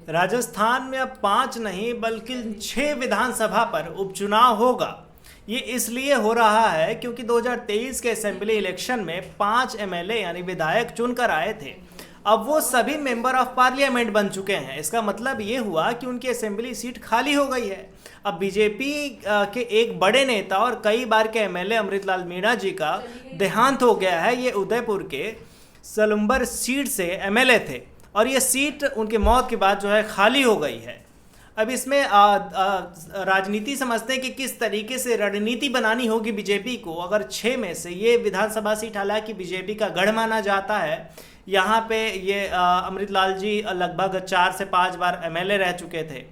राजस्थान में अब 5 नहीं बल्कि 6 विधानसभा पर उपचुनाव होगा। ये इसलिए हो रहा है क्योंकि 2023 के असेंबली इलेक्शन में 5 एमएलए यानी विधायक चुनकर आए थे। अब वो सभी मेंबर ऑफ पार्लियामेंट बन चुके हैं। इसका मतलब ये हुआ कि उनकी असेंबली सीट खाली हो गई है। अब बीजेपी के एक बड़े नेता और कई बार के एमएलए अमृतलाल मीणा जी का देहांत हो गया है। ये उदयपुर के सलुम्बर सीट से एमएलए थे और ये सीट उनकी मौत के बाद जो है खाली हो गई है। अब इसमें राजनीति समझते हैं कि किस तरीके से रणनीति बनानी होगी बीजेपी को। अगर 6 में से ये विधानसभा सीट हालांकि बीजेपी का गढ़ माना जाता है, यहाँ पे ये अमृतलाल जी लगभग 4 से 5 बार एमएलए रह चुके थे।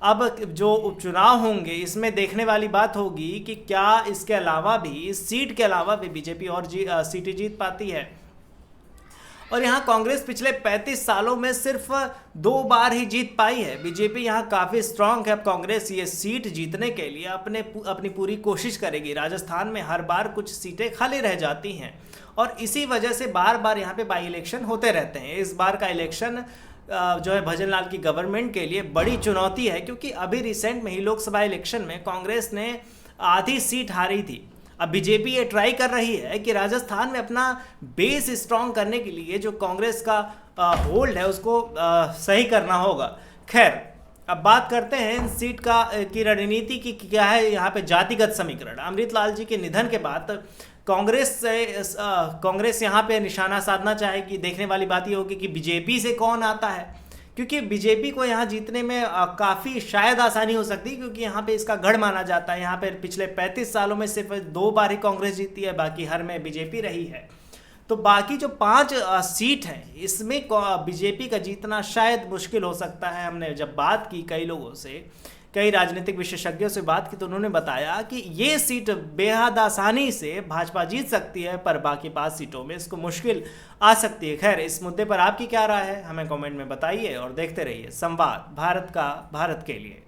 अब जो उपचुनाव होंगे इसमें देखने वाली बात होगी कि क्या इसके अलावा भी, इस सीट के अलावा भी बीजेपी और सीटें जीत पाती है। और यहाँ कांग्रेस पिछले 35 सालों में सिर्फ 2 बार ही जीत पाई है। बीजेपी यहाँ काफ़ी स्ट्रांग है। अब कांग्रेस ये सीट जीतने के लिए अपनी पूरी कोशिश करेगी। राजस्थान में हर बार कुछ सीटें खाली रह जाती हैं और इसी वजह से बार बार यहाँ पे बाई इलेक्शन होते रहते हैं। इस बार का इलेक्शन जो है भजनलाल की गवर्नमेंट के लिए बड़ी चुनौती है क्योंकि अभी रिसेंट में ही लोकसभा इलेक्शन में कांग्रेस ने आधी सीट हारी थी। अब बीजेपी ये ट्राई कर रही है कि राजस्थान में अपना बेस स्ट्रांग करने के लिए जो कांग्रेस का होल्ड है उसको सही करना होगा। खैर, अब बात करते हैं इन सीट की रणनीति की क्या है यहाँ पे जातिगत समीकरण। अमृतलाल जी के निधन के बाद कांग्रेस यहाँ पे निशाना साधना चाहेगी। देखने वाली बात ये होगी कि बीजेपी से कौन आता है, क्योंकि बीजेपी को यहाँ जीतने में काफ़ी शायद आसानी हो सकती है क्योंकि यहाँ पे इसका गढ़ माना जाता है। यहाँ पे पिछले 35 सालों में सिर्फ 2 बार ही कांग्रेस जीती है, बाकी हर में बीजेपी रही है। तो बाकी जो 5 सीट हैं इसमें बीजेपी का जीतना शायद मुश्किल हो सकता है। हमने जब बात की कई लोगों से, कई राजनीतिक विशेषज्ञों से बात की तो उन्होंने बताया कि ये सीट बेहद आसानी से भाजपा जीत सकती है, पर बाकी 5 सीटों में इसको मुश्किल आ सकती है। खैर, इस मुद्दे पर आपकी क्या राय है हमें कमेंट में बताइए और देखते रहिए संवाद भारत का, भारत के लिए।